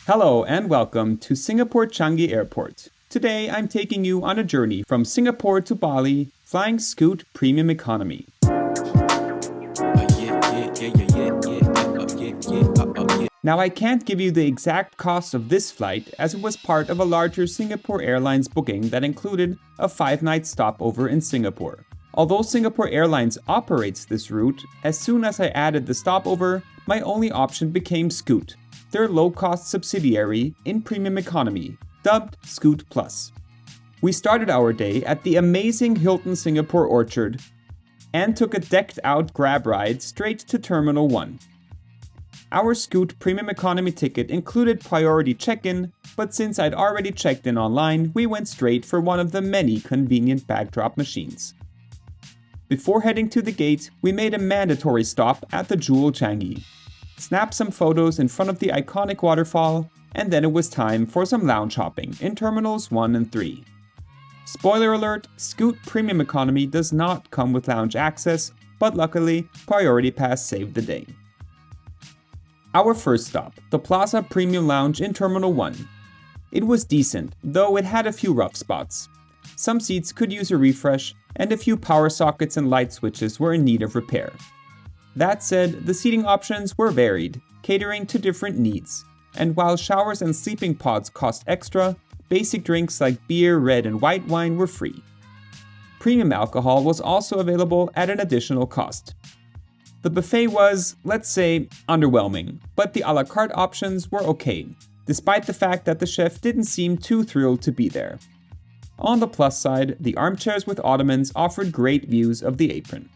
Hello and welcome to Singapore Changi Airport. Today I'm taking you on a journey from Singapore to Bali, flying Scoot Premium Economy. Now I can't give you the exact cost of this flight as it was part of a larger Singapore Airlines booking that included a 5-night stopover in Singapore. Although Singapore Airlines operates this route, as soon as I added the stopover, my only option became Scoot, their low-cost subsidiary in Premium Economy, dubbed ScootPlus. We started our day at the amazing Hilton Singapore Orchard and took a decked-out grab ride straight to Terminal 1. Our Scoot Premium Economy ticket included priority check-in, but since I'd already checked in online, we went straight for one of the many convenient bag drop machines. Before heading to the gate, we made a mandatory stop at the Jewel Changi, snapped some photos in front of the iconic waterfall, and then it was time for some lounge hopping in Terminals 1 and 3. Spoiler alert, Scoot Premium Economy does not come with lounge access, but luckily, Priority Pass saved the day. Our first stop, the Plaza Premium Lounge in Terminal 1. It was decent, though it had a few rough spots. Some seats could use a refresh, and a few power sockets and light switches were in need of repair. That said, the seating options were varied, catering to different needs, and while showers and sleeping pods cost extra, basic drinks like beer, red, and white wine were free. Premium alcohol was also available at an additional cost. The buffet was, let's say, underwhelming, but the a la carte options were okay, despite the fact that the chef didn't seem too thrilled to be there. On the plus side, the armchairs with ottomans offered great views of the apron.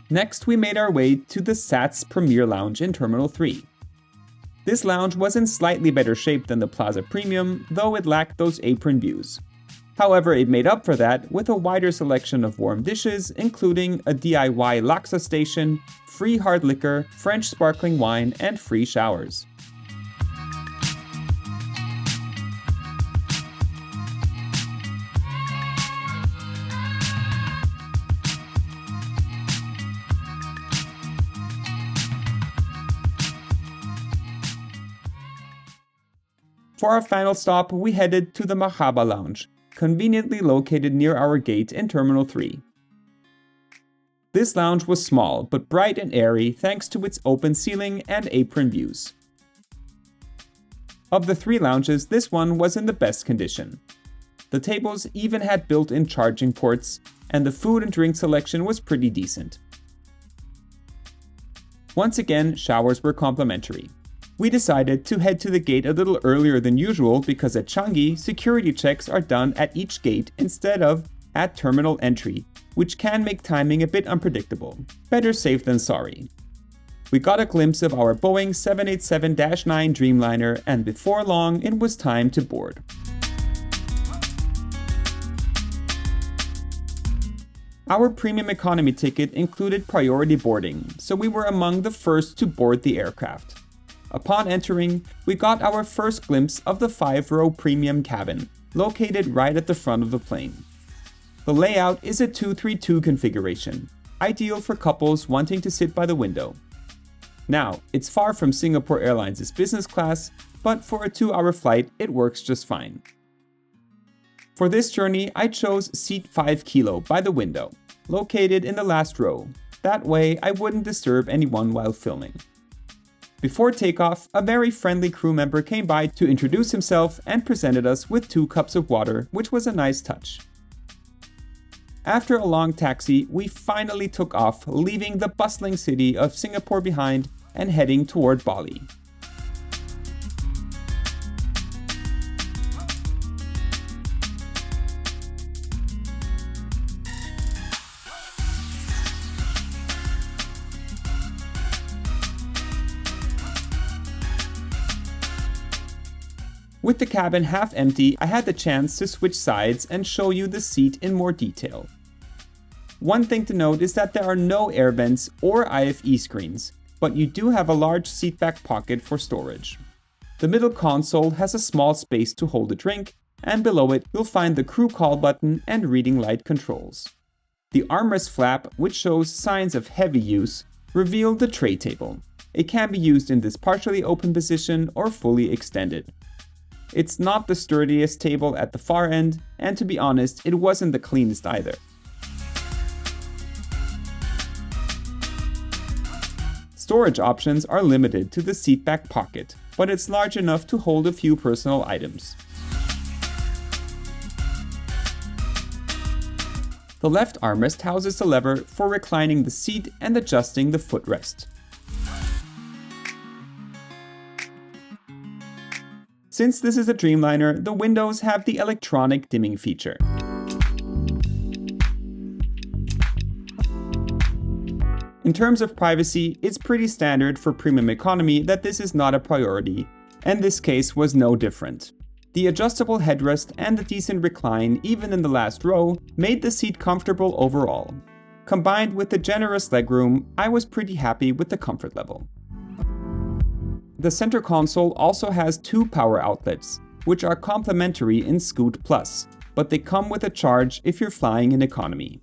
Next, we made our way to the SATS Premier Lounge in Terminal 3. This lounge was in slightly better shape than the Plaza Premium, though it lacked those apron views. However, it made up for that with a wider selection of warm dishes, including a DIY laksa station, free hard liquor, French sparkling wine, and free showers. For our final stop, we headed to the Marhaba Lounge, conveniently located near our gate in Terminal 3. This lounge was small, but bright and airy thanks to its open ceiling and apron views. Of the 3 lounges, this one was in the best condition. The tables even had built-in charging ports, and the food and drink selection was pretty decent. Once again, showers were complimentary. We decided to head to the gate a little earlier than usual because at Changi, security checks are done at each gate instead of at terminal entry, which can make timing a bit unpredictable. Better safe than sorry. We got a glimpse of our Boeing 787-9 Dreamliner, and before long, it was time to board. Our premium economy ticket included priority boarding, so we were among the first to board the aircraft. Upon entering, we got our first glimpse of the 5-row premium cabin, located right at the front of the plane. The layout is a 2-3-2 configuration, ideal for couples wanting to sit by the window. Now, it's far from Singapore Airlines' business class, but for a 2-hour flight, it works just fine. For this journey, I chose seat 5 kilo by the window, located in the last row. That way, I wouldn't disturb anyone while filming. Before takeoff, a very friendly crew member came by to introduce himself and presented us with 2 cups of water, which was a nice touch. After a long taxi, we finally took off, leaving the bustling city of Singapore behind and heading toward Bali. With the cabin half empty, I had the chance to switch sides and show you the seat in more detail. One thing to note is that there are no air vents or IFE screens, but you do have a large seatback pocket for storage. The middle console has a small space to hold a drink, and below it you'll find the crew call button and reading light controls. The armrest flap, which shows signs of heavy use, revealed the tray table. It can be used in this partially open position or fully extended. It's not the sturdiest table at the far end, and to be honest, it wasn't the cleanest either. Storage options are limited to the seat back pocket, but it's large enough to hold a few personal items. The left armrest houses a lever for reclining the seat and adjusting the footrest. Since this is a Dreamliner, the windows have the electronic dimming feature. In terms of privacy, it's pretty standard for premium economy that this is not a priority, and this case was no different. The adjustable headrest and the decent recline, even in the last row, made the seat comfortable overall. Combined with the generous legroom, I was pretty happy with the comfort level. The center console also has 2 power outlets, which are complementary in ScootPlus, but they come with a charge if you're flying in economy.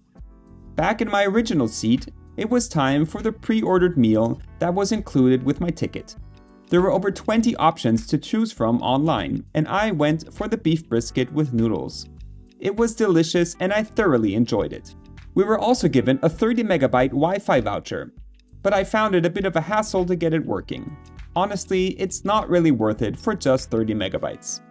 Back in my original seat, it was time for the pre-ordered meal that was included with my ticket. There were over 20 options to choose from online, and I went for the beef brisket with noodles. It was delicious and I thoroughly enjoyed it. We were also given a 30 megabyte Wi-Fi voucher, but I found it a bit of a hassle to get it working. Honestly, it's not really worth it for just 30 megabytes.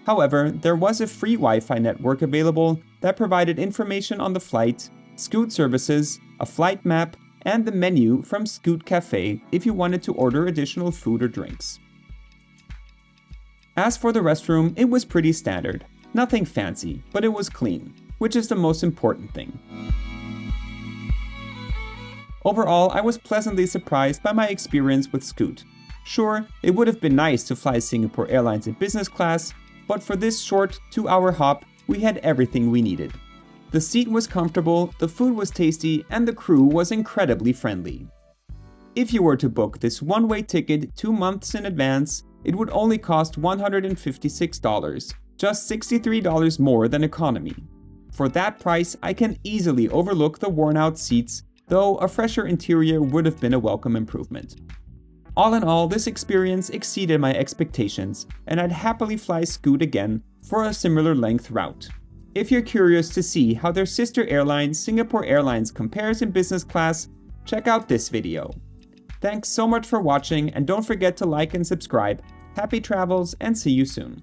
However, there was a free Wi-Fi network available that provided information on the flight, Scoot services, a flight map, and the menu from Scoot Cafe if you wanted to order additional food or drinks. As for the restroom, it was pretty standard. Nothing fancy, but it was clean, which is the most important thing. Overall, I was pleasantly surprised by my experience with Scoot. Sure, it would have been nice to fly Singapore Airlines in business class, but for this short 2-hour hop, we had everything we needed. The seat was comfortable, the food was tasty, and the crew was incredibly friendly. If you were to book this one-way ticket 2 months in advance, it would only cost $156, just $63 more than economy. For that price, I can easily overlook the worn-out seats, though a fresher interior would have been a welcome improvement. All in all, this experience exceeded my expectations, and I'd happily fly Scoot again for a similar length route. If you're curious to see how their sister airline, Singapore Airlines, compares in business class, check out this video. Thanks so much for watching, and don't forget to like and subscribe. Happy travels, and see you soon.